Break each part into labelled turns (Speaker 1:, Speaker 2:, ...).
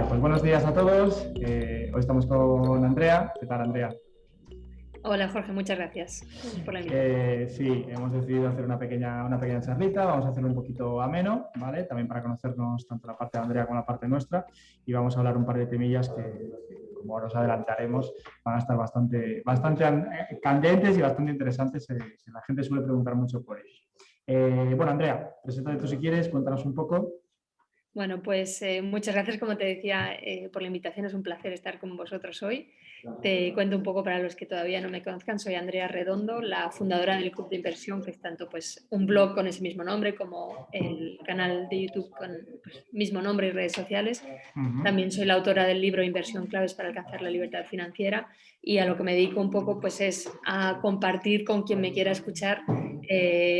Speaker 1: Vale, pues buenos días a todos. Hoy estamos con Andrea. ¿Qué tal, Andrea?
Speaker 2: Hola Jorge, muchas gracias por la invitación.
Speaker 1: Sí, hemos decidido hacer una pequeña charlita. Vamos a hacerlo un poquito ameno, ¿vale? También para conocernos tanto la parte de Andrea como la parte nuestra. Y vamos a hablar un par de temillas que como ahora os adelantaremos, van a estar bastante candentes y bastante interesantes. La gente suele preguntar mucho por ellos. Bueno, Andrea, preséntate tú si quieres, cuéntanos un poco.
Speaker 2: Bueno, pues muchas gracias, como te decía, por la invitación. Es un placer estar con vosotros hoy. Te cuento un poco para los que todavía no me conozcan. Soy Andrea Redondo, la fundadora del Club de Inversión, que es tanto pues, un blog con ese mismo nombre como el canal de YouTube con pues, mismo nombre y redes sociales. También soy la autora del libro Inversión, claves para alcanzar la libertad financiera, y a lo que me dedico un poco pues, es a compartir con quien me quiera escuchar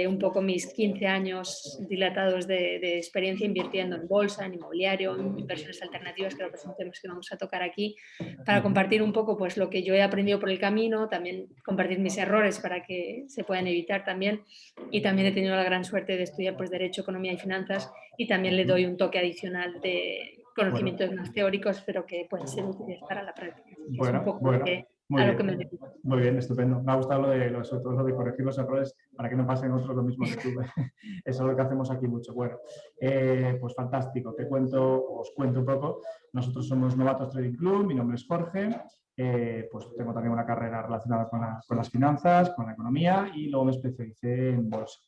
Speaker 2: un poco mis 15 años dilatados de experiencia invirtiendo en bolsa, en inmobiliario, en inversiones alternativas. Creo que son temas que vamos a tocar aquí, para compartir un poco pues, lo que yo he aprendido por el camino, también compartir mis errores para que se puedan evitar también. Y también he tenido la gran suerte de estudiar pues, Derecho, Economía y Finanzas, y también le doy un toque adicional de conocimientos más teóricos, pero que pueden ser útiles para la práctica. Así que es un poco
Speaker 1: Muy
Speaker 2: a lo que me
Speaker 1: bien,
Speaker 2: dedico.
Speaker 1: muy bien, estupendo. Me ha gustado sobre todo lo de corregir los errores para que no pasen otros lo mismo que tú. Eso es lo que hacemos aquí mucho. Bueno, pues fantástico. Os cuento un poco. Nosotros somos Novatos Trading Club, mi nombre es Jorge. Pues tengo también una carrera relacionada con las finanzas, con la economía, y luego me especialicé en bolsa.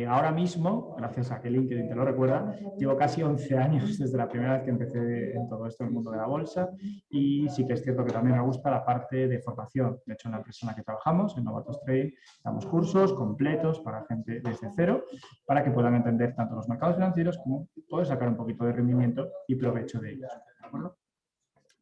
Speaker 1: Ahora mismo, gracias a que LinkedIn te lo recuerda, llevo casi 11 años desde la primera vez que empecé en todo esto, en el mundo de la bolsa, y sí que es cierto que también me gusta la parte de formación. De hecho, en la empresa en la que trabajamos, en Novatos Trading, damos cursos completos para gente desde cero, para que puedan entender tanto los mercados financieros como poder sacar un poquito de rendimiento y provecho de ellos. ¿De acuerdo?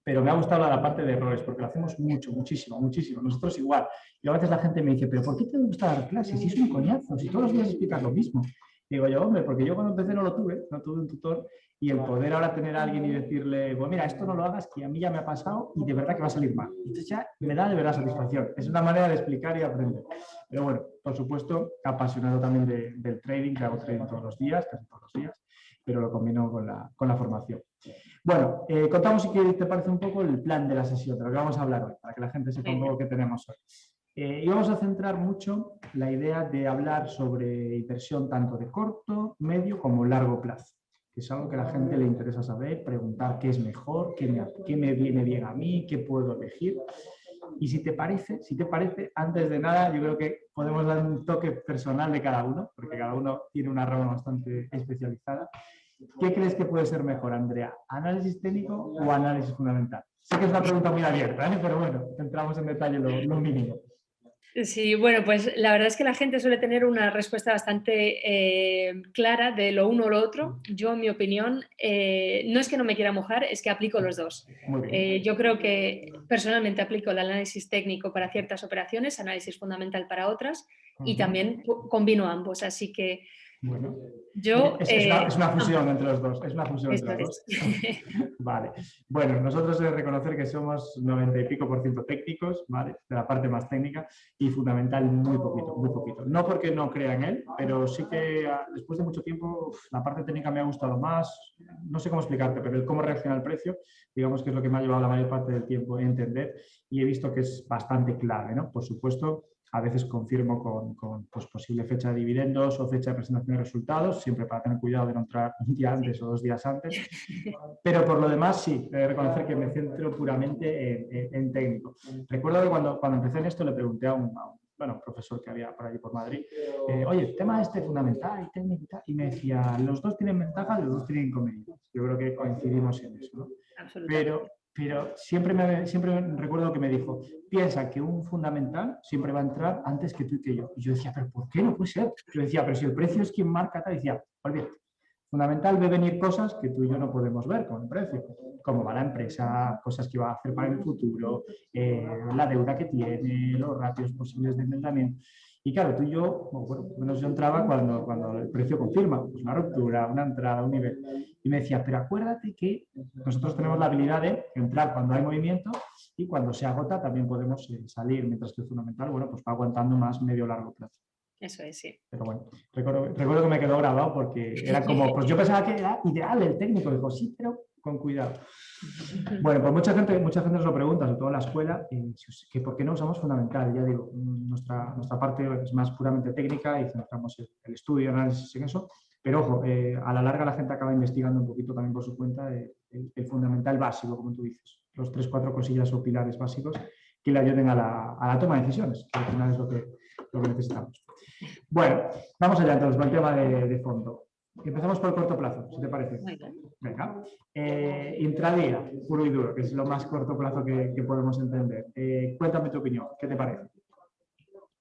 Speaker 1: Pero me ha gustado la parte de errores, porque lo hacemos muchísimo. Nosotros igual. Y a veces la gente me dice, ¿pero por qué te gusta dar clases? Si es un coñazo, si todos los días explicas lo mismo. Digo yo, hombre, porque yo cuando empecé no tuve un tutor, y el poder ahora tener a alguien y decirle, pues mira, esto no lo hagas, que a mí ya me ha pasado y de verdad que va a salir mal. Entonces ya me da de verdad satisfacción. Es una manera de explicar y aprender. Pero bueno, por supuesto, apasionado también del trading, que hago trading todos los días, casi todos los días, pero lo combino con la formación. Bueno, contamos, si te parece, un poco el plan de la sesión, de lo que vamos a hablar hoy, para que la gente sepa un poco qué tenemos hoy. Y vamos a centrar mucho la idea de hablar sobre inversión tanto de corto, medio como largo plazo, que es algo que a la gente le interesa saber, preguntar qué es mejor, qué me viene bien a mí, qué puedo elegir. Y si te parece, antes de nada, yo creo que podemos dar un toque personal de cada uno, porque cada uno tiene una rama bastante especializada. ¿Qué crees que puede ser mejor, Andrea? ¿Análisis técnico o análisis fundamental? Sé que es una pregunta muy abierta, pero bueno, entramos en detalle lo mínimo.
Speaker 2: Sí, bueno, pues la verdad es que la gente suele tener una respuesta bastante clara de lo uno o lo otro. Yo, en mi opinión, no es que no me quiera mojar, es que aplico los dos. Yo creo que personalmente aplico el análisis técnico para ciertas operaciones, análisis fundamental para otras, y también combino ambos. Así que
Speaker 1: bueno,
Speaker 2: yo...
Speaker 1: es una fusión entre los dos. Es una fusión
Speaker 2: Eso
Speaker 1: entre los
Speaker 2: es.
Speaker 1: dos. Vale. Bueno, nosotros he de reconocer que somos 90 y pico % técnicos, ¿vale? De la parte más técnica, y fundamental muy poquito. No porque no crea en él, pero sí que después de mucho tiempo la parte técnica me ha gustado más. No sé cómo explicarte, pero el cómo reacciona el precio, digamos que es lo que me ha llevado la mayor parte del tiempo a entender, y he visto que es bastante clave, ¿no? Por supuesto, a veces confirmo con pues, posible fecha de dividendos o fecha de presentación de resultados, siempre para tener cuidado de no entrar un día antes o 2 días antes. Pero por lo demás, sí, he de reconocer que me centro puramente en técnico. Recuerdo que cuando empecé en esto le pregunté a un profesor que había por allí por Madrid, oye, el tema este fundamental y técnico y tal, y me decía, los dos tienen ventajas, los dos tienen inconvenientes. Yo creo que coincidimos en eso, ¿no? Pero siempre recuerdo que me dijo, piensa que un fundamental siempre va a entrar antes que tú y que yo. Y yo decía, ¿pero por qué no puede ser? Yo decía, pero si el precio es quien marca, tal, decía, olvídate. Fundamental ve venir cosas que tú y yo no podemos ver con el precio, cómo va la empresa, cosas que va a hacer para el futuro, la deuda que tiene, los ratios posibles de endeudamiento. Y claro, tú y yo, bueno, menos yo entraba cuando el precio confirma, pues una ruptura, una entrada, un nivel. Y me decía, pero acuérdate que nosotros tenemos la habilidad de entrar cuando hay movimiento, y cuando se agota también podemos salir, mientras que el fundamental, bueno, pues va aguantando más medio o largo plazo.
Speaker 2: Eso es, sí.
Speaker 1: Pero bueno, recuerdo que me quedó grabado porque era como, pues yo pensaba que era ideal el técnico. Digo, sí, pero con cuidado. Bueno, pues mucha gente nos lo pregunta, sobre todo en la escuela, que por qué no usamos fundamental. Ya digo, nuestra parte es más puramente técnica y centramos el estudio y análisis en eso, pero ojo, a la larga la gente acaba investigando un poquito también por su cuenta el fundamental básico, como tú dices, los 3-4 cosillas o pilares básicos que le ayuden a la toma de decisiones, que al final es lo que necesitamos. Bueno, vamos allá entonces con el tema de fondo. Empezamos por el corto plazo, si te parece. Venga. Intradía, puro y duro, que es lo más corto plazo que podemos entender. Cuéntame tu opinión, ¿qué te parece?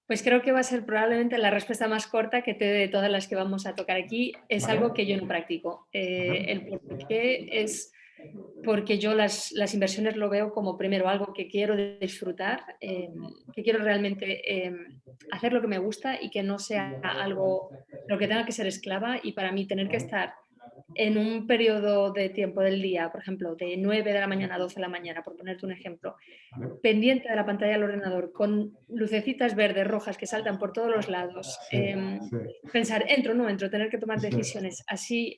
Speaker 2: Pues creo que va a ser probablemente la respuesta más corta que te dé de todas las que vamos a tocar aquí. Es algo que yo no practico. El por qué es porque yo las inversiones lo veo como primero algo que quiero disfrutar, que quiero realmente hacer lo que me gusta y que no sea algo lo que tenga que ser esclava, y para mí tener que estar en un periodo de tiempo del día, por ejemplo, de 9 de la mañana a 12 de la mañana, por ponerte un ejemplo, pendiente de la pantalla del ordenador, con lucecitas verdes, rojas que saltan por todos los lados, pensar, entro o no entro, tener que tomar decisiones así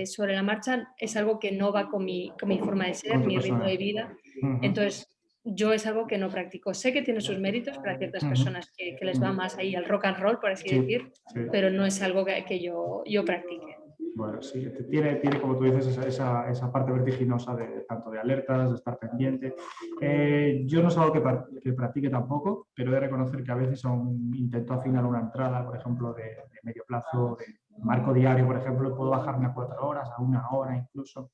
Speaker 2: sobre la marcha, es algo que no va con mi forma de ser, mi ritmo de vida. Entonces, yo es algo que no practico. Sé que tiene sus méritos para ciertas personas que les va más ahí al rock and roll, por así decir, pero no es algo que yo practique.
Speaker 1: Bueno, sí, tiene, como tú dices, esa parte vertiginosa tanto de alertas, de estar pendiente. Yo no es algo que practique tampoco, pero he de reconocer que a veces intento afinar una entrada, por ejemplo, de medio plazo, de marco diario, por ejemplo, puedo bajarme a 4 horas, a 1 hora incluso,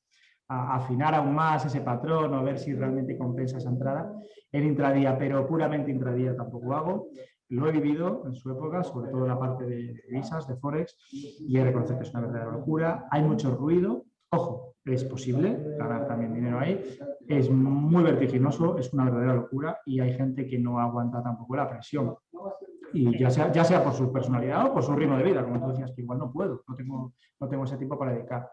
Speaker 1: a afinar aún más ese patrón o a ver si realmente compensa esa entrada en intradía, pero puramente intradía tampoco hago. Lo he vivido en su época, sobre todo en la parte de divisas, de Forex, y he de reconocer que es una verdadera locura. Hay mucho ruido. Ojo, es posible ganar también dinero ahí. Es muy vertiginoso, es una verdadera locura y hay gente que no aguanta tampoco la presión. Y ya sea por su personalidad o por su ritmo de vida, como tú decías, que igual no puedo, no tengo ese tiempo para dedicar.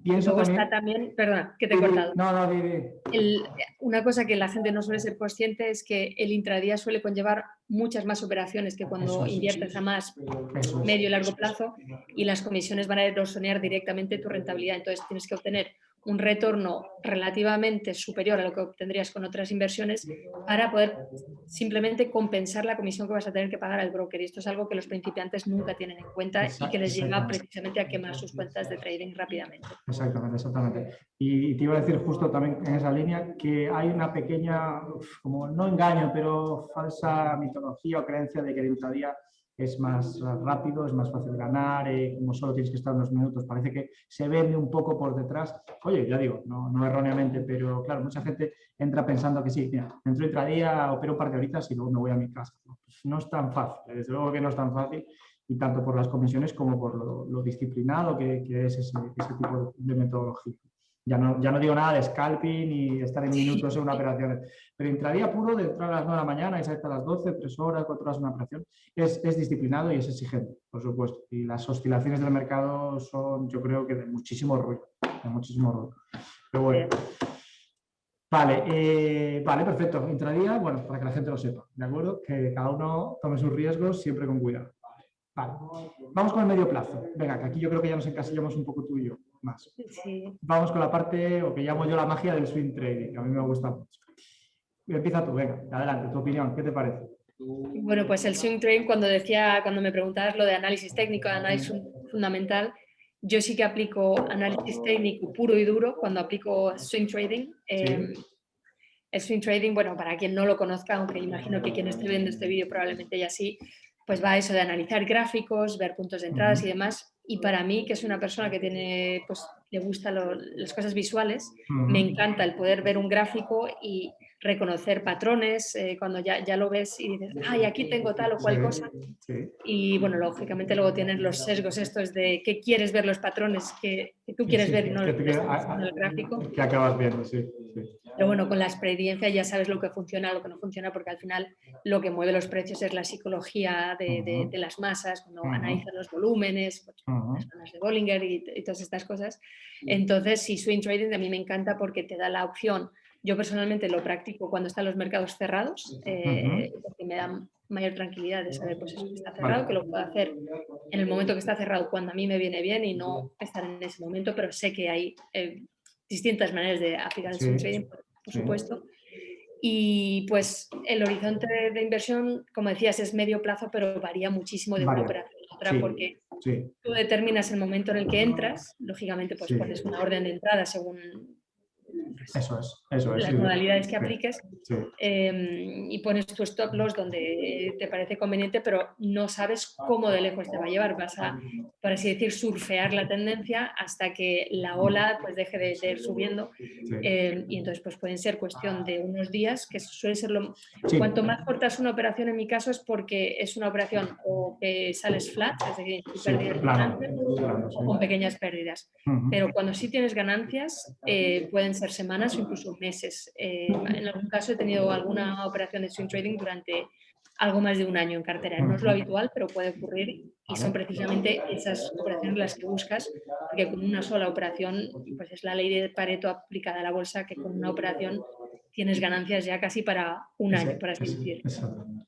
Speaker 2: Luego está también, perdona, que te he cortado.
Speaker 1: No,
Speaker 2: una cosa que la gente no suele ser consciente es que el intradía suele conllevar muchas más operaciones que cuando inviertes a más medio y largo plazo, y las comisiones van a erosionar directamente tu rentabilidad. Entonces tienes que obtener un retorno relativamente superior a lo que obtendrías con otras inversiones para poder simplemente compensar la comisión que vas a tener que pagar al broker. Y esto es algo que los principiantes nunca tienen en cuenta y que les lleva precisamente a quemar sus cuentas de trading rápidamente.
Speaker 1: Exactamente. Y te iba a decir justo también en esa línea que hay una pequeña, como no engaño, pero falsa mitología o creencia de que el intradía es más rápido, es más fácil ganar, como solo tienes que estar unos minutos, parece que se vende un poco por detrás. Oye, ya digo, no erróneamente, pero claro, mucha gente entra pensando que sí, mira, entro intradía, opero un par de horitas y luego me voy a mi casa. Pues no es tan fácil, desde luego que no es tan fácil, y tanto por las comisiones como por lo disciplinado que es ese tipo de metodología. Ya no digo nada de scalping y estar en minutos en una operación, pero intradía puro de entrar a las 9 de la mañana y salir a las 12, 3 horas, 4 horas una operación, es disciplinado y es exigente, por supuesto. Y las oscilaciones del mercado son, yo creo que de muchísimo ruido. Pero bueno. Vale, perfecto. Intradía, bueno, para que la gente lo sepa, ¿de acuerdo? Que cada uno tome sus riesgos siempre con cuidado. Vale. Vamos con el medio plazo. Venga, que aquí yo creo que ya nos encasillamos un poco tú y yo más.
Speaker 2: Sí.
Speaker 1: Vamos con la parte, o que llamo yo la magia del swing trading, que a mí me gusta mucho. Empieza tú, venga, adelante, tu opinión, ¿qué te parece?
Speaker 2: Bueno, pues el swing trading, cuando me preguntabas lo de análisis técnico, análisis fundamental, yo sí que aplico análisis técnico puro y duro cuando aplico swing trading.
Speaker 1: Sí.
Speaker 2: El swing trading, bueno, para quien no lo conozca, aunque imagino que quien esté viendo este vídeo probablemente ya sí, pues va a eso de analizar gráficos, ver puntos de entradas y demás. Y para mí, que es una persona que tiene, pues le gustan las cosas visuales, me encanta el poder ver un gráfico y reconocer patrones cuando ya lo ves y dices, ay, aquí tengo tal o cual cosa. Y bueno, lógicamente luego tienes los sesgos estos de que quieres ver los patrones que tú quieres ver y no los que estás en el gráfico.
Speaker 1: Que acabas viendo, sí.
Speaker 2: Pero bueno, con la experiencia ya sabes lo que funciona, lo que no funciona, porque al final lo que mueve los precios es la psicología de las masas, cuando analizan los volúmenes, pues, las zonas de Bollinger y todas estas cosas. Entonces, sí, swing trading a mí me encanta porque te da la opción. Yo personalmente lo practico cuando están los mercados cerrados, porque me da mayor tranquilidad de saber pues eso, que está cerrado, que lo puedo hacer en el momento que está cerrado, cuando a mí me viene bien y no estar en ese momento, pero sé que hay distintas maneras de aplicar el swing trading, por
Speaker 1: sí.
Speaker 2: supuesto. Y pues el horizonte de inversión, como decías, es medio plazo, pero varía muchísimo de una operación a otra, porque tú determinas el momento en el que entras, lógicamente pues pones una orden de entrada según las modalidades que apliques, y pones tu stop loss donde te parece conveniente, pero no sabes cómo de lejos te va a llevar. Vas a, por así decir, surfear la tendencia hasta que la ola pues deje de ir subiendo, y entonces pues pueden ser cuestión de unos días, que suele ser lo... Cuanto más corta es una operación, en mi caso, es porque es una operación o que sales flat, es decir, sin pérdidas ganancias, o con pequeñas pérdidas. Pero cuando sí tienes ganancias, pueden ser semanas o incluso meses. En algún caso he tenido alguna operación de swing trading durante algo más de un año en cartera. No es lo habitual, pero puede ocurrir, y son precisamente esas operaciones las que buscas, porque con una sola operación, pues es la ley de Pareto aplicada a la bolsa, que con una operación tienes ganancias ya casi para un año, por así decirlo.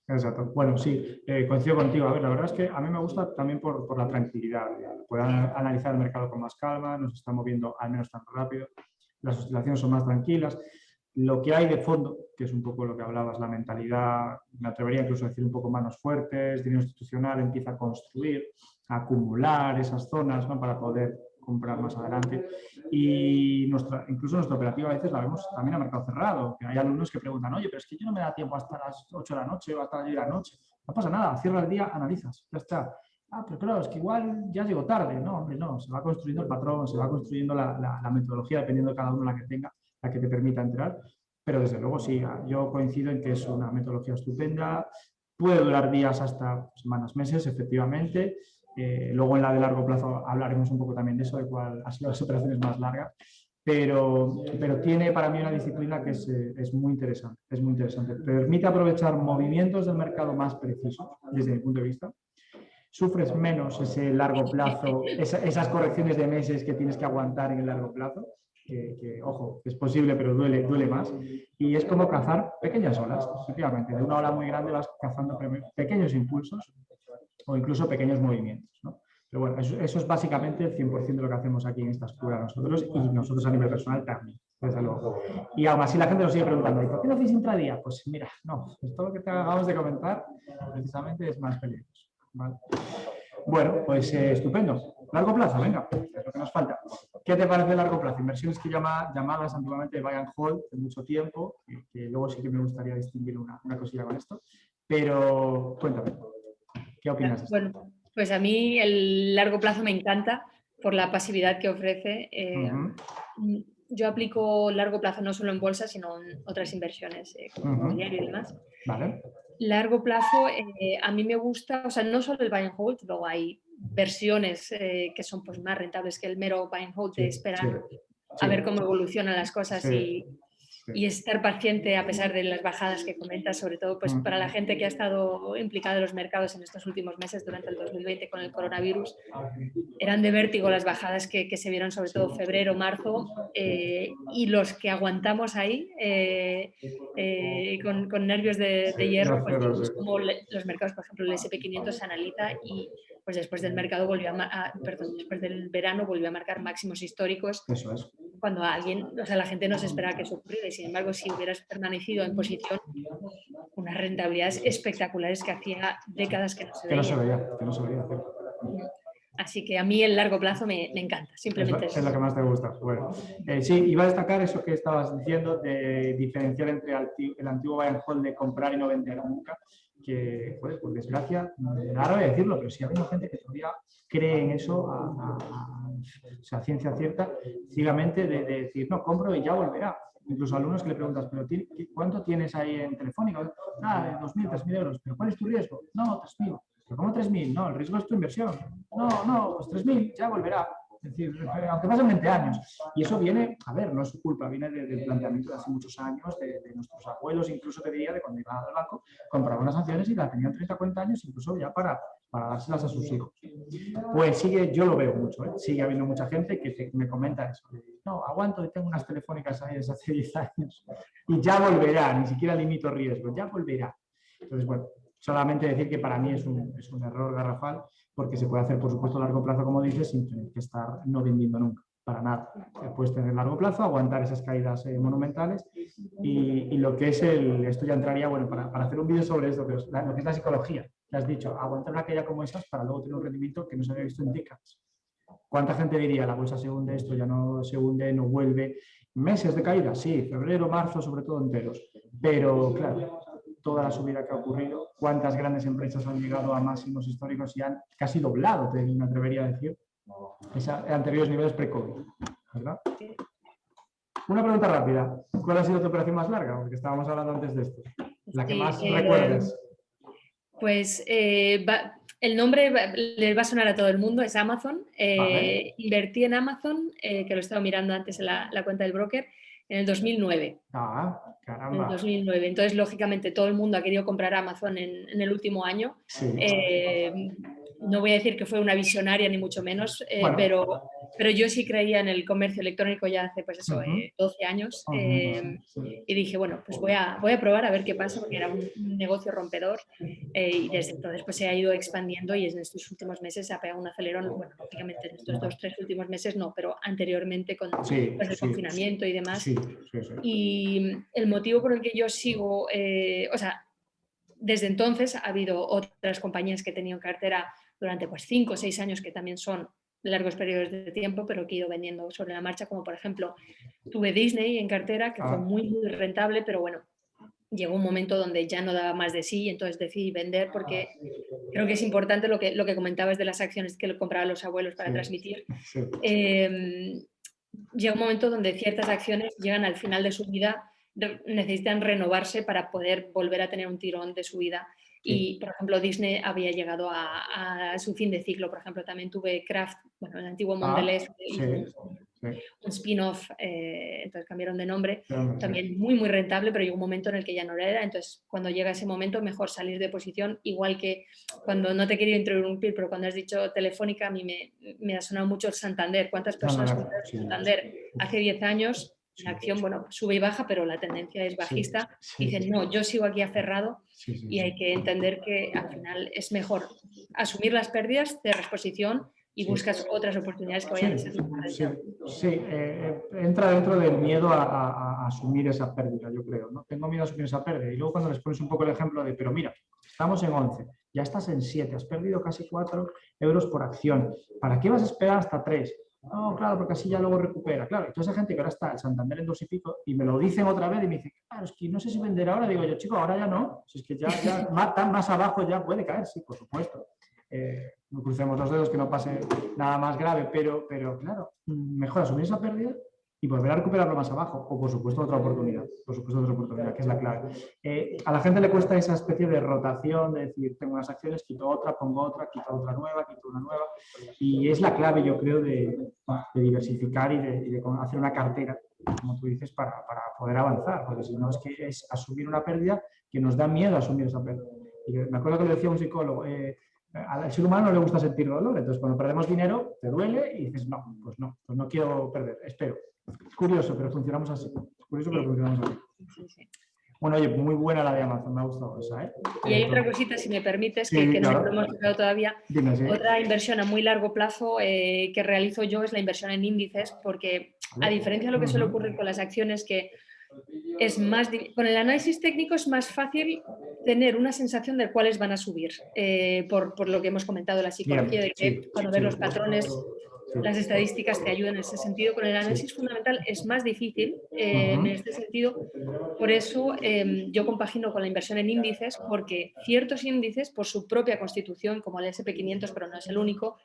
Speaker 1: Exacto. Bueno, sí, coincido contigo. A ver, la verdad es que a mí me gusta también por la tranquilidad. Puedo analizar el mercado con más calma, no se está moviendo al menos tan rápido, las oscilaciones son más tranquilas. Lo que hay de fondo, que es un poco lo que hablabas, la mentalidad, me atrevería incluso a decir un poco manos fuertes, dinero institucional empieza a construir, a acumular esas zonas, ¿no?, para poder comprar más adelante. Y incluso nuestra operativa a veces la vemos también a mercado cerrado, que hay alumnos que preguntan, oye, pero es que yo no me da tiempo hasta las 8 de la noche o hasta las 10 de la noche. No pasa nada, cierra el día, analizas, ya está. Ah, pero claro, es que igual ya llego tarde. No, hombre, no, se va construyendo el patrón, se va construyendo la metodología, dependiendo de cada uno la que tenga, la que te permita entrar. Pero desde luego sí, yo coincido en que es una metodología estupenda, puede durar días hasta semanas, meses, efectivamente. Luego en la de largo plazo hablaremos un poco también de eso, de cuál ha sido las operaciones más largas, pero tiene para mí una disciplina que es muy interesante, es muy interesante. Permite aprovechar movimientos del mercado más precisos, desde mi punto de vista. Sufres menos ese largo plazo, esas correcciones de meses que tienes que aguantar en el largo plazo, que ojo, es posible, pero duele más. Y es como cazar pequeñas olas, efectivamente. De una ola muy grande vas cazando pequeños impulsos o incluso pequeños movimientos, ¿no? Pero bueno, eso es básicamente el 100% de lo que hacemos aquí en esta escuela nosotros, y nosotros a nivel personal también, desde luego. Y aún así la gente nos sigue preguntando, ¿y por qué no hacéis intradía? Pues mira, no, pues todo lo que te acabamos de comentar precisamente es más peligroso, ¿vale? Bueno, pues estupendo. Largo plazo, venga, es lo que nos falta. ¿Qué te parece largo plazo? Inversiones que llamadas antiguamente buy and hold de mucho tiempo, que luego sí que me gustaría distinguir una cosilla con esto, pero cuéntame, ¿qué opinas de esto?
Speaker 2: Bueno, pues a mí el largo plazo me encanta por la pasividad que ofrece. Yo aplico largo plazo no solo en bolsa, sino en otras inversiones, como inmobiliario y demás.
Speaker 1: Vale.
Speaker 2: Largo plazo, a mí me gusta, o sea, no solo el buy and hold, luego hay versiones que son pues, más rentables que el mero buy and hold, de esperar a ver cómo evolucionan las cosas y estar paciente a pesar de las bajadas que comentas, sobre todo pues, para la gente que ha estado implicada en los mercados en estos últimos meses durante el 2020 con el coronavirus. Eran de vértigo las bajadas que se vieron, sobre todo febrero, marzo, y los que aguantamos ahí con nervios de hierro, pues vimos cómo los mercados, por ejemplo, el SP500 se analiza y pues después del mercado volvió después del verano volvió a marcar máximos históricos.
Speaker 1: Eso es.
Speaker 2: Cuando la gente no se esperaba que eso ocurriera, y sin embargo, si hubieras permanecido en posición, unas rentabilidades espectaculares que hacía décadas que no se veía.
Speaker 1: Que no se veía.
Speaker 2: Así que a mí el largo plazo me encanta, simplemente
Speaker 1: es lo que más te gusta. Bueno, sí, iba a destacar eso que estabas diciendo de diferenciar entre el antiguo buy and hold de comprar y no vender nunca, que, pues, por desgracia, ahora voy a decirlo, pero sí ha habido gente que todavía cree en eso o sea, ciencia cierta, ciegamente, de decir, no, compro y ya volverá. Incluso alumnos que le preguntas, ¿pero cuánto tienes ahí en Telefónica? Nada, de 2.000, 3.000 euros. ¿Pero cuál es tu riesgo? No, 3.000. ¿Pero cómo 3.000? No, el riesgo es tu inversión. No, pues 3.000, ya volverá. Es decir, aunque pasen 20 años. Y eso viene, a ver, no es su culpa, viene del planteamiento de hace muchos años, de nuestros abuelos, incluso te diría, de cuando iban al banco, compraban unas acciones y las tenían 30, 40 años, incluso ya para dárselas a sus hijos. Pues yo lo veo mucho, sigue habiendo mucha gente que me comenta eso. No, aguanto y tengo unas telefónicas ahí desde hace 10 años y ya volverá, ni siquiera limito riesgo, ya volverá. Entonces, bueno, solamente decir que para mí es un error garrafal, porque se puede hacer, por supuesto, a largo plazo, como dices, sin tener que estar no vendiendo nunca. para nada. Puedes tener largo plazo, aguantar esas caídas monumentales y lo que es esto ya entraría, bueno, para hacer un vídeo sobre esto, pero lo que es la psicología, que has dicho, aguantar una caída como esas para luego tener un rendimiento que no se había visto en décadas. ¿Cuánta gente diría, la bolsa se hunde, esto ya no se hunde, no vuelve? Meses de caída, sí, febrero, marzo, sobre todo enteros. Pero, claro, toda la subida que ha ocurrido, cuántas grandes empresas han llegado a máximos históricos y han casi doblado, me atrevería a decir, anteriores niveles pre-COVID, ¿verdad? Una pregunta rápida. ¿Cuál ha sido tu operación más larga? Porque estábamos hablando antes de esto. La que más recuerdes.
Speaker 2: Pues el nombre les va a sonar a todo el mundo, es Amazon.
Speaker 1: Vale.
Speaker 2: Invertí en Amazon, que lo he estado mirando antes en la cuenta del broker, en el 2009.
Speaker 1: Ah, caramba.
Speaker 2: En el 2009. Entonces, lógicamente, todo el mundo ha querido comprar Amazon en el último año.
Speaker 1: Sí.
Speaker 2: No voy a decir que fue una visionaria, ni mucho menos,
Speaker 1: Bueno.
Speaker 2: pero yo sí creía en el comercio electrónico ya hace, pues eso, 12 años.
Speaker 1: Sí.
Speaker 2: Y dije, bueno, pues voy a probar a ver qué pasa, porque era un negocio rompedor. Y desde entonces pues se ha ido expandiendo y en estos últimos meses se ha pegado un acelerón. Bueno, lógicamente en estos 2-3 últimos meses no, pero anteriormente con el confinamiento y demás.
Speaker 1: Sí.
Speaker 2: Y el motivo por el que yo sigo, o sea, desde entonces ha habido otras compañías que he tenido en cartera durante pues 5 o 6 años que también son largos periodos de tiempo, pero que he ido vendiendo sobre la marcha, como por ejemplo tuve Disney en cartera, que fue muy rentable, pero bueno, llegó un momento donde ya no daba más de sí y entonces decidí vender porque creo que es importante lo que comentabas de las acciones que compraban los abuelos para transmitir. Llega un momento donde ciertas acciones llegan al final de su vida, necesitan renovarse para poder volver a tener un tirón de su vida. Y, por ejemplo, Disney había llegado a su fin de ciclo. Por ejemplo, también tuve Kraft, bueno, el antiguo Mondelez, un spin-off, entonces cambiaron de nombre, también muy, muy rentable, pero llegó un momento en el que ya no lo era. Entonces, cuando llega ese momento, mejor salir de posición, igual que cuando no te he querido interrumpir, pero cuando has dicho Telefónica, a mí me ha sonado mucho el Santander. ¿Cuántas personas compraron Santander hace 10 años? La acción, bueno, sube y baja, pero la tendencia es bajista. Dicen, no, yo sigo aquí aferrado y hay que entender que al final es mejor asumir las pérdidas de exposición y buscas otras oportunidades que vayan a ser más
Speaker 1: entra dentro del miedo a asumir esa pérdida, yo creo, ¿no? Tengo miedo a asumir esa pérdida. Y luego cuando les pones un poco el ejemplo de, pero mira, estamos en 11, ya estás en 7, has perdido casi 4 euros por acción. ¿Para qué vas a esperar hasta 3? No, claro, porque así ya luego recupera. Claro, y toda esa gente que ahora está el Santander en 2 y pico y me lo dicen otra vez y me dicen, claro, es que no sé si vender ahora. Digo yo, chico, ahora ya no. Si es que ya más abajo ya puede caer, sí, por supuesto. No crucemos los dedos que no pase nada más grave, pero claro, mejor asumir esa pérdida y volver a recuperarlo más abajo, o por supuesto otra oportunidad, que es la clave. A la gente le cuesta esa especie de rotación, de decir, tengo unas acciones, quito otra, pongo otra, quito otra nueva, quito una nueva, y es la clave, yo creo, de diversificar y de hacer una cartera, como tú dices, para poder avanzar, porque si no es que es asumir una pérdida que nos da miedo asumir esa pérdida. Y me acuerdo que lo decía un psicólogo, al ser humano no le gusta sentir dolor, entonces cuando perdemos dinero te duele y dices, no, pues no quiero perder, espero. Es curioso, pero funcionamos así. Bueno, oye, muy buena la de Amazon, me ha gustado esa, ¿eh?
Speaker 2: Y hay otra cosita, si me permites, que claro, no hemos tocado todavía.
Speaker 1: Dime, sí.
Speaker 2: Otra inversión a muy largo plazo que realizo yo es la inversión en índices, porque a diferencia de lo que suele ocurrir con las acciones, que es más, con el análisis técnico es más fácil tener una sensación de cuáles van a subir, por lo que hemos comentado, la psicología de que cuando ves los patrones, las estadísticas te ayudan en ese sentido. Con el análisis fundamental es más difícil en este sentido. Por eso yo compagino con la inversión en índices, porque ciertos índices, por su propia constitución, como el SP500, pero no es el único,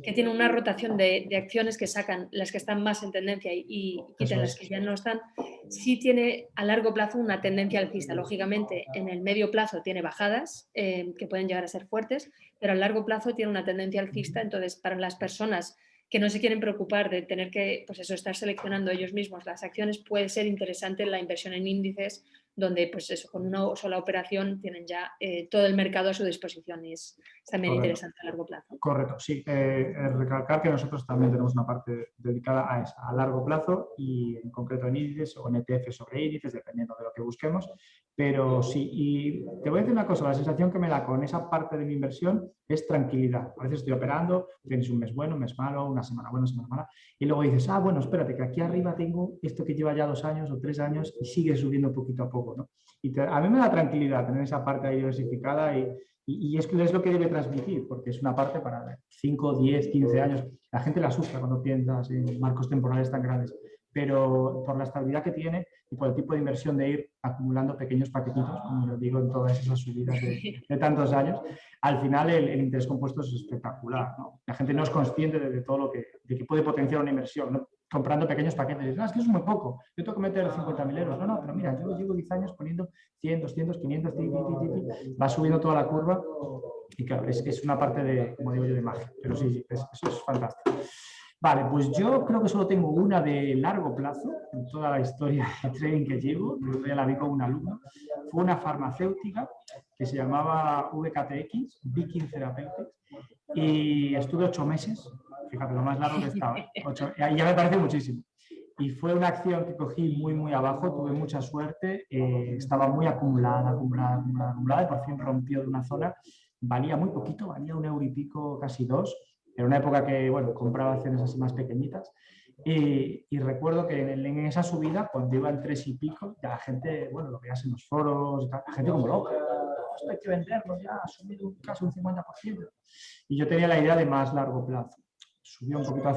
Speaker 2: que tiene una rotación de acciones que sacan las que están más en tendencia y quitan las que ya no están, sí tiene a largo plazo una tendencia alcista. Lógicamente, en el medio plazo tiene bajadas que pueden llegar a ser fuertes, pero a largo plazo tiene una tendencia alcista. Entonces, para las personas que no se quieren preocupar de tener que, pues eso, estar seleccionando ellos mismos las acciones, puede ser interesante la inversión en índices donde pues eso, con una sola operación tienen ya todo el mercado a su disposición y es también interesante a largo plazo.
Speaker 1: Correcto, sí. Recalcar que nosotros también tenemos una parte dedicada a esa, a largo plazo y en concreto en índices o en ETF sobre índices, dependiendo de lo que busquemos. Pero sí, y te voy a decir una cosa, la sensación que me da con esa parte de mi inversión es tranquilidad. A veces estoy operando, tienes un mes bueno, un mes malo, una semana buena, una semana mala, y luego dices, ah, bueno, espérate, que aquí arriba tengo esto que lleva ya 2 años o 3 años y sigue subiendo poquito a poco, ¿no? Y a mí me da tranquilidad tener esa parte ahí diversificada y es lo que debe transmitir, porque es una parte para 5, 10, 15 años. La gente le asusta cuando piensas en marcos temporales tan grandes, pero por la estabilidad que tiene y por el tipo de inversión de ir acumulando pequeños paquetitos, como yo digo, en todas esas subidas de tantos años, al final el interés compuesto es espectacular, ¿no? La gente no es consciente de todo lo de que puede potenciar una inversión, ¿no? Comprando pequeños paquetes. No, es que es muy poco. Yo tengo que meter 50.000 euros. No, pero mira, yo llevo 10 años poniendo 100, 200, 500, va subiendo toda la curva y claro, es una parte de, como digo yo, de magia. Pero sí, eso es fantástico. Vale, pues yo creo que solo tengo una de largo plazo en toda la historia de trading que llevo. Yo ya la vi con un alumno. Fue una farmacéutica que se llamaba VKTX, Viking Therapeutics, y estuve 8 meses. Fíjate, lo más largo que estaba. Ya me parece muchísimo. Y fue una acción que cogí muy, muy abajo, tuve mucha suerte, estaba muy acumulada, y por fin rompió de una zona. Valía muy poquito, valía 1 euro y pico, casi 2. Era una época que, bueno, compraba acciones así más pequeñitas. Y recuerdo que en esa subida, cuando iba en 3 y pico, ya la gente, bueno, lo veías en los foros, la gente como loca, esto hay que venderlo ya, ha subido casi un 50%. Y yo tenía la idea de más largo plazo. Subió un poquito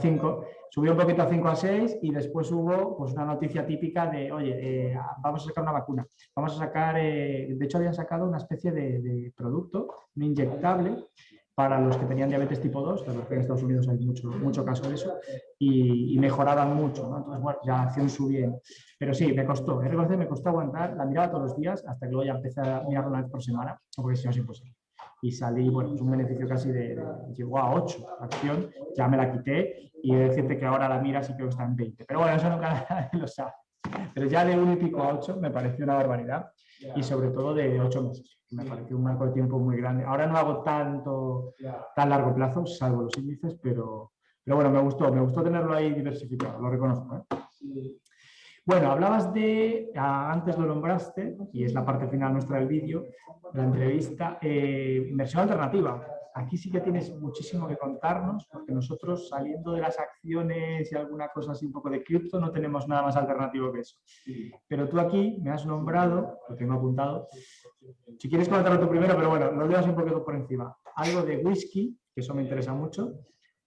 Speaker 1: a 5 a 6 y después hubo pues, una noticia típica de, oye, vamos a sacar una vacuna, vamos a sacar, de hecho habían sacado una especie de producto, un inyectable, para los que tenían diabetes tipo 2, la verdad que en Estados Unidos hay mucho caso de eso, y mejoraban mucho, ¿no? Entonces, bueno, ya la acción subía. Pero sí, me costó, me costó aguantar, la miraba todos los días, hasta que luego ya empecé a mirarla una vez por semana, porque si no es imposible. Y salí, bueno, pues un beneficio casi llegó a 8 la acción, ya me la quité, y he de decirte que ahora la miras y creo que está en 20. Pero bueno, eso nunca nadie lo sabe. Pero ya de 1 y pico a 8 me pareció una barbaridad, y sobre todo de 8 meses. Me pareció un marco de tiempo muy grande. Ahora no hago tan largo plazo, salvo los índices, pero bueno, me gustó tenerlo ahí diversificado, lo reconozco, ¿eh? Bueno, hablabas antes lo nombraste, y es la parte final nuestra del vídeo, de la entrevista, inversión alternativa. Aquí sí que tienes muchísimo que contarnos, porque nosotros, saliendo de las acciones y alguna cosa así un poco de cripto, no tenemos nada más alternativo que eso. Pero tú aquí me has nombrado, lo tengo apuntado, si quieres comentarlo tú primero, pero bueno, lo leas un poquito por encima. Algo de whisky, que eso me interesa mucho,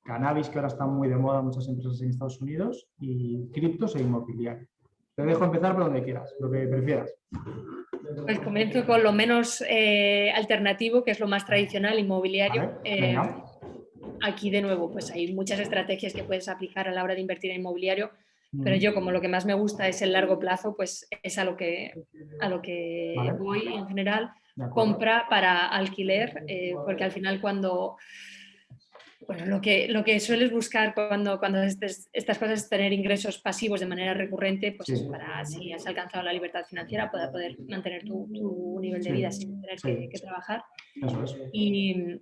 Speaker 1: cannabis, que ahora está muy de moda en muchas empresas en Estados Unidos, y criptos e inmobiliario. Te dejo empezar por donde quieras, lo que prefieras.
Speaker 2: Pues comienzo con lo menos alternativo, que es lo más tradicional, inmobiliario.
Speaker 1: Vale,
Speaker 2: aquí de nuevo, pues hay muchas estrategias que puedes aplicar a la hora de invertir en inmobiliario, pero yo, como lo que más me gusta es el largo plazo, pues es a lo que
Speaker 1: vale,
Speaker 2: voy en general. Compra para alquiler, porque al final cuando... Bueno, lo que sueles buscar cuando estas cosas es tener ingresos pasivos de manera recurrente, pues
Speaker 1: sí,
Speaker 2: para, si has alcanzado la libertad financiera, para poder mantener tu nivel de vida sin tener que trabajar.
Speaker 1: Eso es.
Speaker 2: Y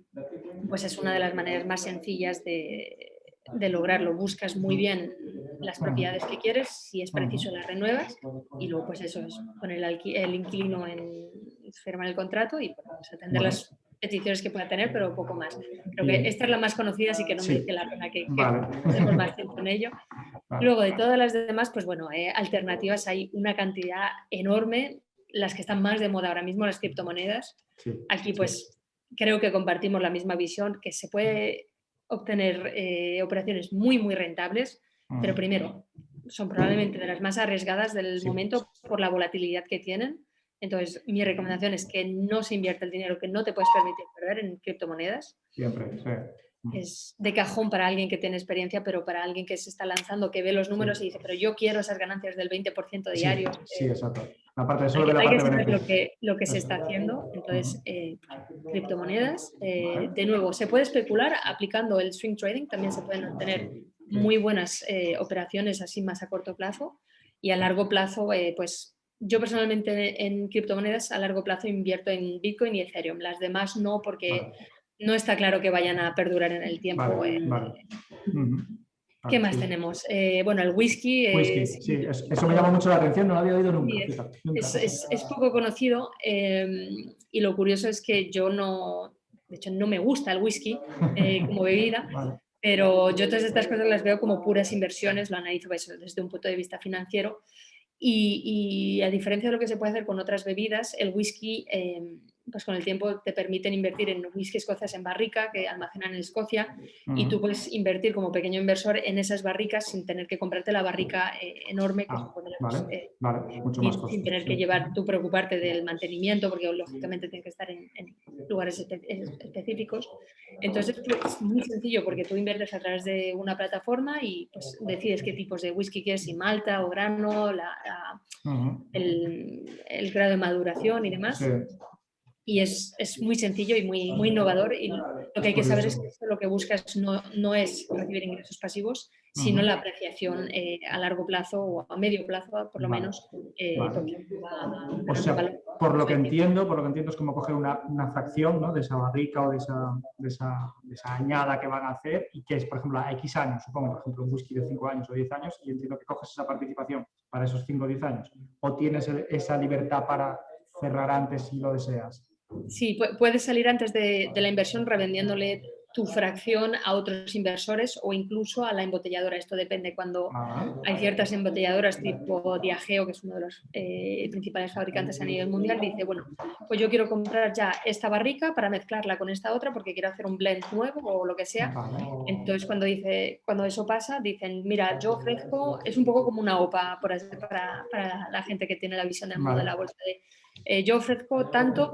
Speaker 2: pues es una de las maneras más sencillas de lograrlo. Buscas muy bien las propiedades que quieres, si es preciso las renuevas, y luego pues eso es poner el inquilino en firmar el contrato y pues atender las peticiones que pueda tener, pero poco más. Creo que esta es la más conocida, así que no merece la pena que pasemos más tiempo en ello. Luego, de todas las demás, pues bueno, alternativas hay una cantidad enorme, las que están más de moda ahora mismo, las criptomonedas. Aquí pues creo que compartimos la misma visión, que se puede obtener operaciones muy, muy rentables, pero primero, son probablemente de las más arriesgadas del momento por la volatilidad que tienen. Entonces, mi recomendación es que no se invierta el dinero que no te puedes permitir perder en criptomonedas.
Speaker 1: Siempre, sí.
Speaker 2: Es de cajón para alguien que tiene experiencia, pero para alguien que se está lanzando, que ve los números y dice, pero yo quiero esas ganancias del 20% diario.
Speaker 1: Sí, exacto. La parte de eso
Speaker 2: hay que saber lo que se está haciendo. Entonces, criptomonedas. De nuevo, se puede especular aplicando el swing trading. También se pueden obtener muy buenas operaciones así más a corto plazo. Y a largo plazo, pues yo personalmente en criptomonedas a largo plazo invierto en Bitcoin y Ethereum. Las demás no, porque
Speaker 1: Vale,
Speaker 2: no está claro que vayan a perdurar en el tiempo.
Speaker 1: vale, vale. Ujú.
Speaker 2: ¿Qué
Speaker 1: Vale,
Speaker 2: más
Speaker 1: sí.
Speaker 2: tenemos? Bueno, el whisky,
Speaker 1: Whisky, sí, eso me llama mucho la atención, no lo había oído nunca,
Speaker 2: sí,
Speaker 1: fíjate, nunca.
Speaker 2: es poco conocido, y lo curioso es que yo no, de hecho no me gusta el whisky como bebida,
Speaker 1: Vale.
Speaker 2: pero yo todas estas cosas las veo como puras inversiones, lo analizo pues, desde un punto de vista financiero y a diferencia de lo que se puede hacer con otras bebidas, el whisky, pues con el tiempo te permiten invertir en whisky escocés en barrica que almacenan en Escocia y tú puedes invertir como pequeño inversor en esas barricas sin tener que comprarte la barrica enorme que supone pues,
Speaker 1: Vale, vale, mucho más
Speaker 2: sin
Speaker 1: costoso.
Speaker 2: tener que llevar tú preocuparte del mantenimiento, porque lógicamente tiene que estar en lugares específicos. Entonces es muy sencillo porque tú inviertes a través de una plataforma y pues, decides qué tipos de whisky quieres, si malta o grano, el grado de maduración y
Speaker 1: Sí,
Speaker 2: demás. Y es muy sencillo y muy innovador. Y lo que
Speaker 1: es
Speaker 2: hay que saber es
Speaker 1: curioso.
Speaker 2: que esto lo que buscas no es recibir ingresos pasivos, sino
Speaker 1: Ujú.
Speaker 2: la apreciación a largo plazo o a medio plazo, por lo
Speaker 1: Vale,
Speaker 2: menos,
Speaker 1: vale.
Speaker 2: porque va
Speaker 1: O
Speaker 2: ganando
Speaker 1: sea,
Speaker 2: valor.
Speaker 1: por lo que entiendo es como coger una fracción, ¿no?, de esa barrica o de esa añada que van a hacer y que es, por ejemplo, a X años, supongo, por ejemplo, un whisky de 5 años o 10 años, y entiendo que coges esa participación para esos 5 o 10 años. O tienes esa libertad para cerrar antes si lo deseas.
Speaker 2: Sí, puedes salir antes de la inversión revendiéndole tu fracción a otros inversores o incluso a la embotelladora. Esto depende. Cuando
Speaker 1: Ah,
Speaker 2: hay ciertas embotelladoras tipo Diageo, que es uno de los principales fabricantes a nivel mundial, dice, bueno, pues yo quiero comprar ya esta barrica para mezclarla con esta otra porque quiero hacer un blend nuevo o lo que sea.
Speaker 1: vale.
Speaker 2: Entonces, cuando eso pasa, dicen, mira, yo ofrezco, es un poco como una OPA para la gente que tiene la visión del mundo de la
Speaker 1: Vale.
Speaker 2: bolsa de yo ofrezco tanto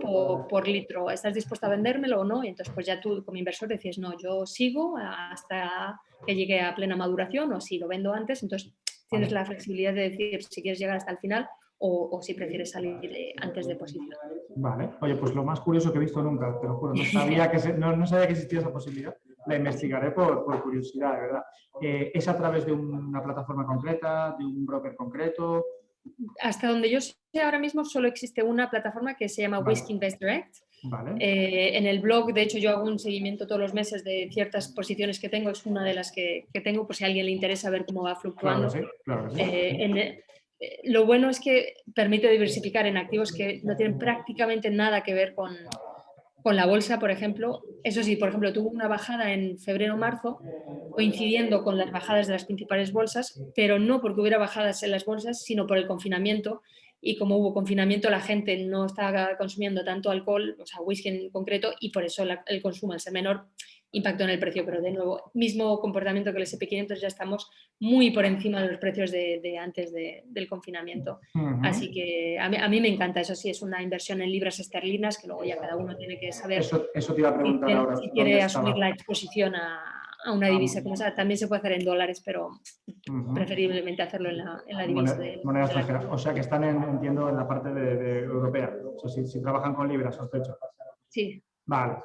Speaker 2: por litro, ¿estás dispuesto a vendérmelo o no? Y entonces pues ya tú como inversor decís, no, yo sigo hasta que llegue a plena maduración o si lo vendo antes, entonces tienes
Speaker 1: Vale.
Speaker 2: la flexibilidad de decir si quieres llegar hasta el final o si prefieres salir antes de posición.
Speaker 1: Vale. Oye, pues lo más curioso que he visto nunca, te lo juro, no sabía no sabía que existía esa posibilidad. La investigaré por curiosidad, de verdad. ¿Es a través de una plataforma concreta, de un broker concreto?
Speaker 2: Hasta donde yo sé ahora mismo solo existe una plataforma que se llama
Speaker 1: Vale.
Speaker 2: Whisky Invest Direct.
Speaker 1: Vale.
Speaker 2: En el blog, de hecho, yo hago un seguimiento todos los meses de ciertas posiciones que tengo. Es una de las que tengo, por si a alguien le interesa ver cómo va
Speaker 1: Claro que
Speaker 2: fluctuando.
Speaker 1: sí, claro que sí.
Speaker 2: Lo bueno es que permite diversificar en activos que no tienen prácticamente nada que ver con la bolsa, por ejemplo. Eso sí, por ejemplo, tuvo una bajada en febrero-marzo coincidiendo con las bajadas de las principales bolsas, pero no porque hubiera bajadas en las bolsas, sino por el confinamiento. Y como hubo confinamiento, la gente no estaba consumiendo tanto alcohol, o sea, whisky en concreto, y por eso el consumo, al ser menor, impactó en el precio. Pero de nuevo, mismo comportamiento que el SP500, ya estamos muy por encima de los precios de antes del confinamiento. Así que a mí me encanta. Eso sí, es una inversión en libras esterlinas, que luego ya cada uno tiene que saber
Speaker 1: Eso te iba a preguntar ahora,
Speaker 2: si
Speaker 1: ¿dónde
Speaker 2: quiere asumir
Speaker 1: estaba?
Speaker 2: la exposición a una divisa como esa. También se puede hacer en dólares, pero preferiblemente hacerlo en la divisa
Speaker 1: Moneda
Speaker 2: de la
Speaker 1: extranjera. O sea que están, entiendo, en la parte de europea. O sea, si trabajan con libras, sospecho.
Speaker 2: Sí.
Speaker 1: Vale.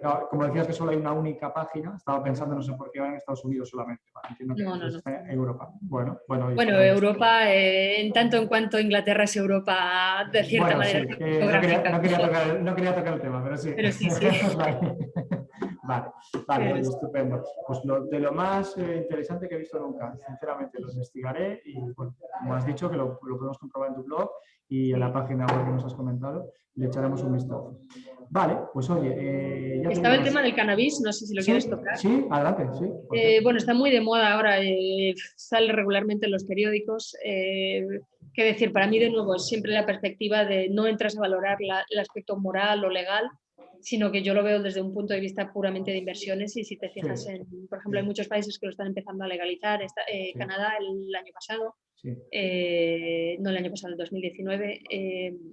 Speaker 1: No, como decías que solo hay una única página, estaba pensando, no sé por qué va en Estados Unidos solamente. Vale, entiendo que
Speaker 2: No.
Speaker 1: está en Europa. Bueno,
Speaker 2: Bueno, Europa, en tanto en cuanto Inglaterra es Europa de cierta
Speaker 1: bueno, sí,
Speaker 2: manera
Speaker 1: no quería,
Speaker 2: geográfica.
Speaker 1: no quería tocar el tema, pero sí.
Speaker 2: Pero sí.
Speaker 1: Vale,
Speaker 2: Pero
Speaker 1: oye,
Speaker 2: sí.
Speaker 1: estupendo. Pues de lo más interesante que he visto nunca, sinceramente, lo investigaré y, bueno, como has dicho, que lo podemos comprobar en tu blog y en la página web que nos has comentado, le echaremos un vistazo. Vale, pues oye, ya te
Speaker 2: Estaba
Speaker 1: digo,
Speaker 2: el tema del cannabis, no sé si lo quieres
Speaker 1: sí,
Speaker 2: tocar.
Speaker 1: sí, adelante, sí. ¿Por qué?
Speaker 2: Bueno, está muy de moda ahora, sale regularmente en los periódicos. Qué decir, para mí de nuevo es siempre la perspectiva de no entras a valorar el aspecto moral o legal, sino que yo lo veo desde un punto de vista puramente de inversiones y si te
Speaker 1: Sí,
Speaker 2: fijas por ejemplo, hay muchos países que lo están empezando a legalizar,
Speaker 1: sí,
Speaker 2: Canadá el año pasado,
Speaker 1: sí.
Speaker 2: no el año pasado, el 2019,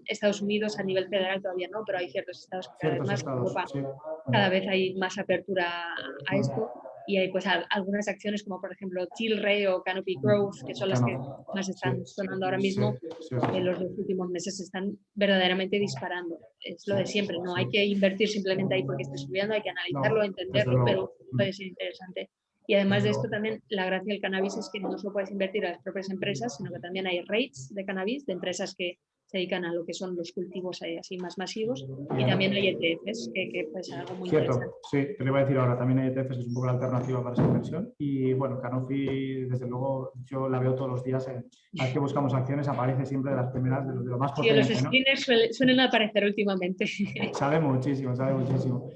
Speaker 2: Estados Unidos a nivel federal todavía no, pero hay ciertos estados que cada vez
Speaker 1: Ciertos
Speaker 2: más,
Speaker 1: estados,
Speaker 2: Europa
Speaker 1: sí.
Speaker 2: cada vez hay más apertura a esto y hay pues algunas acciones como por ejemplo Tilray o Canopy Growth, que son las que
Speaker 1: Cano,
Speaker 2: más
Speaker 1: sí,
Speaker 2: están sonando ahora
Speaker 1: sí,
Speaker 2: mismo,
Speaker 1: sí,
Speaker 2: en los 2 últimos meses se están verdaderamente disparando. Es lo de siempre, no hay que invertir simplemente ahí porque esté subiendo, hay que analizarlo,
Speaker 1: no, desde
Speaker 2: entenderlo, pero
Speaker 1: luego.
Speaker 2: puede ser interesante. Y además de esto también la gracia del cannabis es que no solo puedes invertir a las propias empresas, sino que también hay REITs de cannabis, de empresas que se dedican a lo que son los cultivos así más masivos, y también hay ETFs, que pues, es algo muy interesante.
Speaker 1: Cierto, sí, te lo iba a decir ahora, también hay ETFs, que es un poco la alternativa para esa inversión. Y bueno, Canofi, desde luego, yo la veo todos los días. Cada vez que buscamos acciones aparece siempre de las primeras, de lo más
Speaker 2: Sí, los
Speaker 1: potente, ¿no?
Speaker 2: screeners suelen aparecer últimamente.
Speaker 1: Sabe muchísimo, sabe muchísimo.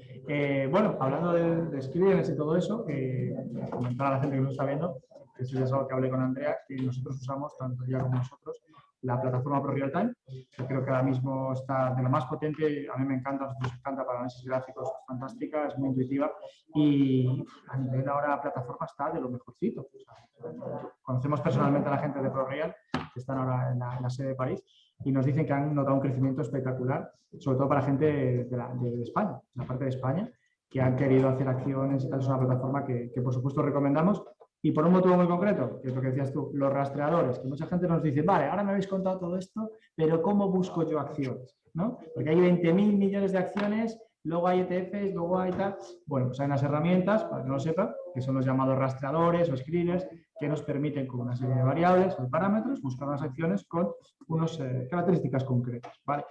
Speaker 1: Bueno, hablando de screeners y todo eso, comentar a la gente que nos está viendo, que eso ya es algo que hablé con Andrea, que nosotros usamos, tanto ella como nosotros, la plataforma ProRealTime, que creo que ahora mismo está de lo más potente. A mí me encanta, a nosotros nos encanta para análisis gráficos, es fantástica, es muy intuitiva y a nivel ahora la plataforma está de lo mejorcito. O sea, conocemos personalmente a la gente de ProReal, que están ahora en la sede de París, y nos dicen que han notado un crecimiento espectacular, sobre todo para gente de España, la parte de España, que han querido hacer acciones y tal. Es una plataforma que por supuesto recomendamos. Y por un motivo muy concreto, que es lo que decías tú, los rastreadores, que mucha gente nos dice, vale, ahora me habéis contado todo esto, pero ¿cómo busco yo acciones? ¿No? Porque hay 20.000 millones de acciones, luego hay ETFs, luego hay tal. Bueno, pues hay unas herramientas, para que no lo sepa, que son los llamados rastreadores o screeners, que nos permiten con una serie de variables o parámetros buscar unas acciones con unas características concretas, ¿vale?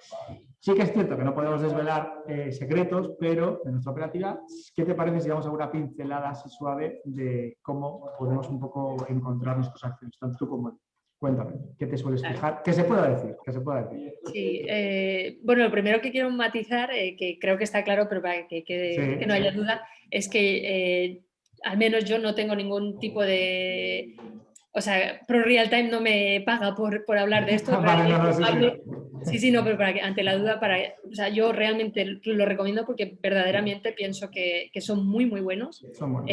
Speaker 1: Sí que es cierto que no podemos desvelar secretos, pero en nuestra operativa, ¿qué te parece si damos alguna pincelada así suave de cómo podemos un poco encontrar nuestras acciones, tanto tú como yo? Cuéntame, ¿qué te sueles fijar? ¿Qué se pueda decir? ¿Qué se pueda decir?
Speaker 2: Sí, bueno, lo primero que quiero matizar, que creo que está claro, pero para que no haya duda, es que al menos yo no tengo ningún tipo de... O sea, ProRealTime no me paga por hablar de esto.
Speaker 1: Vale, no,
Speaker 2: Sí, no, pero para que, ante la duda, o sea, yo realmente lo recomiendo porque verdaderamente pienso que son muy, muy buenos.
Speaker 1: Son buenos.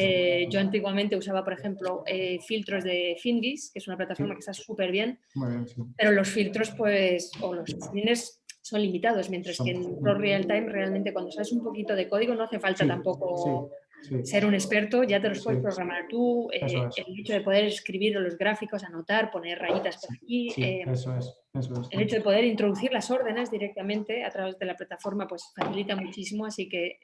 Speaker 2: Yo antiguamente usaba, por ejemplo, filtros de Finviz, que es una plataforma que está súper bien,
Speaker 1: sí.
Speaker 2: pero los filtros, pues, o los screeners son limitados, mientras que en ProRealTime realmente cuando sabes un poquito de código no hace falta tampoco ser un experto, ya te los puedes programar tú. El hecho de poder escribir los gráficos, anotar, poner rayitas por aquí.
Speaker 1: Eso es.
Speaker 2: El hecho de poder introducir las órdenes directamente a través de la plataforma pues facilita muchísimo, así que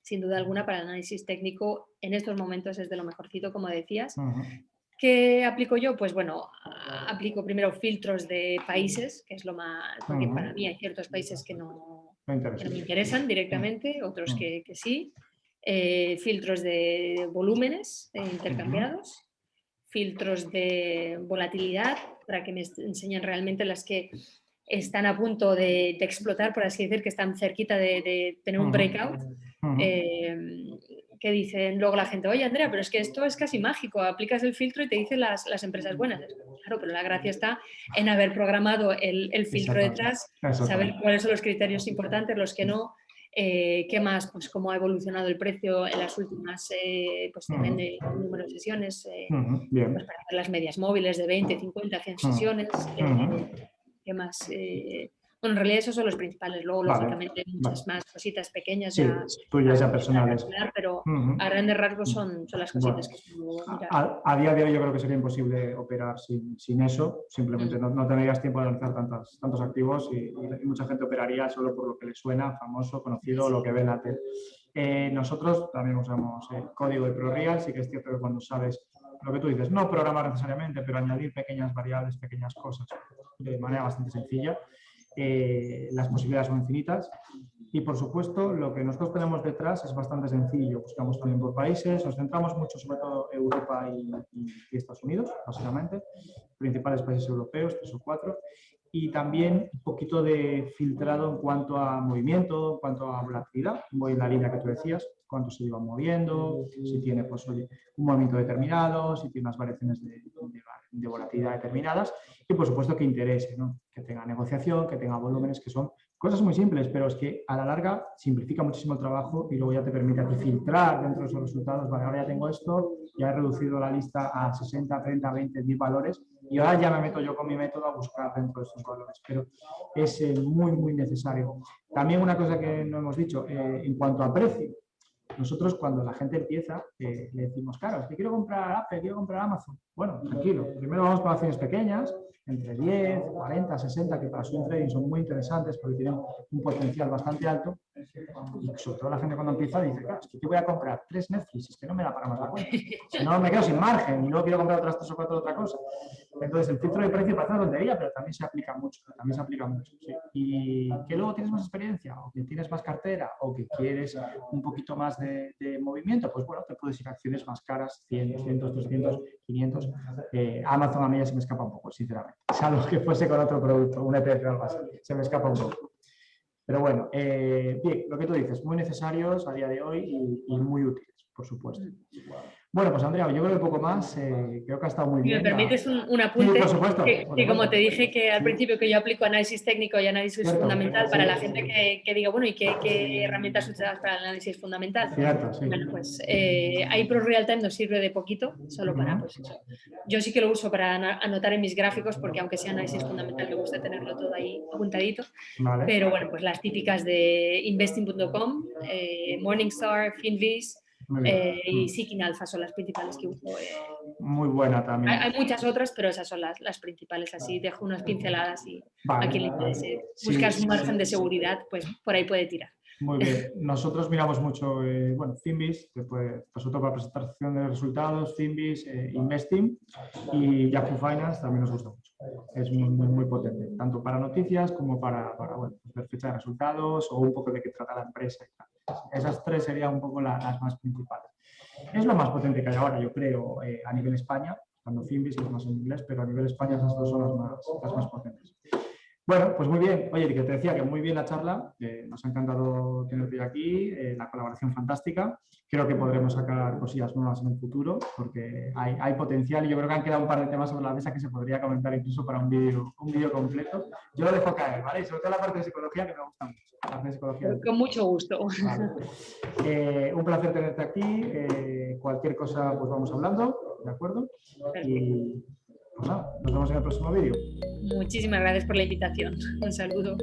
Speaker 2: sin duda alguna para el análisis técnico en estos momentos es de lo mejorcito, como decías. ¿Qué aplico yo? Pues bueno, aplico primero filtros de países, que es lo más... Porque para mí hay ciertos países que no me interesan directamente, otros que sí. Filtros de volúmenes intercambiados, filtros de volatilidad, para que me enseñen realmente las que están a punto de explotar, por así decir, que están cerquita de tener un breakout. Que dicen luego la gente, oye Andrea, pero es que esto es casi mágico, aplicas el filtro y te dicen las empresas buenas. Claro, pero la gracia está en haber programado el filtro detrás, saber cuáles son los criterios importantes, los que no, qué más, pues cómo ha evolucionado el precio en las últimas, pues depende del número de sesiones, pues para hacer las medias móviles de 20, 50, 100 sesiones, qué más... Bueno, en realidad esos son los principales. Luego, lógicamente, hay muchas más cositas pequeñas ya
Speaker 1: personales.
Speaker 2: Pero a grandes rasgos son las cositas que puedo mirar.
Speaker 1: A día de hoy yo creo que sería imposible operar sin eso. Simplemente no tendrías tiempo de analizar tantos activos y mucha gente operaría solo por lo que le suena, famoso, conocido, lo que ve en la tele. Nosotros también usamos el código de ProReal. Sí que es cierto que cuando sabes lo que tú dices, no programar necesariamente, pero añadir pequeñas variables, pequeñas cosas de manera bastante sencilla, las posibilidades son infinitas. Y por supuesto, lo que nosotros tenemos detrás es bastante sencillo. Buscamos también por países, nos centramos mucho sobre todo en Europa y Estados Unidos, básicamente, principales países europeos, 3 o 4, y también un poquito de filtrado en cuanto a movimiento, en cuanto a volatilidad, voy en la línea que tú decías, cuánto se iba moviendo, si tiene pues, oye, un movimiento determinado, si tiene unas variaciones de volatilidad determinadas, y por supuesto que interese, ¿no? Que tenga negociación, que tenga volúmenes, que son cosas muy simples, pero es que a la larga simplifica muchísimo el trabajo y luego ya te permite a ti filtrar dentro de esos resultados. Vale, ahora ya tengo esto, ya he reducido la lista a 60, 30, 20, 10 valores y ahora ya me meto yo con mi método a buscar dentro de estos valores, pero es muy, muy necesario. También una cosa que no hemos dicho, en cuanto a precio, nosotros cuando la gente empieza le decimos, claro, es que quiero comprar Apple, quiero comprar Amazon. Bueno, tranquilo, primero vamos con acciones pequeñas, entre 10, 40, 60, que para swing trading son muy interesantes porque tienen un potencial bastante alto. Y sobre todo la gente cuando empieza dice, claro, es que ¿qué voy a comprar? 3 Netflix, es que no me da para más la cuenta. Si no, me quedo sin margen y luego quiero comprar otras 3 o 4 de otra cosa. Entonces, el filtro de precio parece una tontería, pero también se aplica mucho. Sí. Y que luego tienes más experiencia, o que tienes más cartera, o que quieres un poquito más de movimiento, pues bueno, te puedes ir a acciones más caras, 100, 200, 300, 500. Amazon a mí ya se me escapa un poco, sinceramente. Salvo que fuese con otro producto, un ETF o algo así, se me escapa un poco. Pero bueno, bien, lo que tú dices, muy necesarios a día de hoy y muy útiles, por supuesto. Bueno, pues Andrea, yo creo que poco más, creo que ha estado muy
Speaker 2: Si
Speaker 1: bien.
Speaker 2: me permites un
Speaker 1: Sí,
Speaker 2: apunte,
Speaker 1: por supuesto.
Speaker 2: que como te dije que al principio que yo aplico análisis técnico y análisis
Speaker 1: Cierto.
Speaker 2: fundamental,
Speaker 1: Sí.
Speaker 2: para la gente que diga, bueno, ¿y qué herramientas usas para el análisis fundamental?
Speaker 1: Cierto, sí.
Speaker 2: Bueno, pues iPro Realtime nos sirve de poquito, solo para pues eso. Yo sí que lo uso para anotar en mis gráficos, porque aunque sea análisis fundamental, me gusta tenerlo todo ahí apuntadito.
Speaker 1: Vale.
Speaker 2: Pero bueno, pues las típicas de investing.com, Morningstar, Finviz, y Seeking Alpha son las principales que uso.
Speaker 1: Muy buena también.
Speaker 2: Hay muchas otras, pero esas son las principales. Así dejo unas pinceladas y a quien le interese buscar su margen de seguridad, pues por ahí puede tirar.
Speaker 1: Muy bien. Nosotros miramos mucho, bueno, Finviz, nosotros para presentación de resultados, Finviz, Investing, y Yahoo Finance también nos gusta mucho. Es muy potente, tanto para noticias como para bueno, ver fecha de resultados o un poco de qué trata la empresa y tal. Esas 3 serían un poco las más principales. Es lo más potente que hay ahora, yo creo, a nivel España, cuando Finviz es más en inglés, pero a nivel España esas 2 son las más potentes. Bueno, pues muy bien. Oye, que te decía que muy bien la charla, nos ha encantado tenerte aquí, la colaboración fantástica. Creo que podremos sacar cosillas nuevas en el futuro porque hay potencial y yo creo que han quedado un par de temas sobre la mesa que se podría comentar incluso para un vídeo completo. Yo lo dejo caer, ¿vale? Y sobre todo la parte de psicología que me gusta mucho. La parte de psicología.
Speaker 2: Con mucho gusto.
Speaker 1: Vale. Un placer tenerte aquí. Cualquier cosa pues vamos hablando, ¿de acuerdo? Y pues nada, nos vemos en el próximo vídeo.
Speaker 2: Muchísimas gracias por la invitación. Un saludo.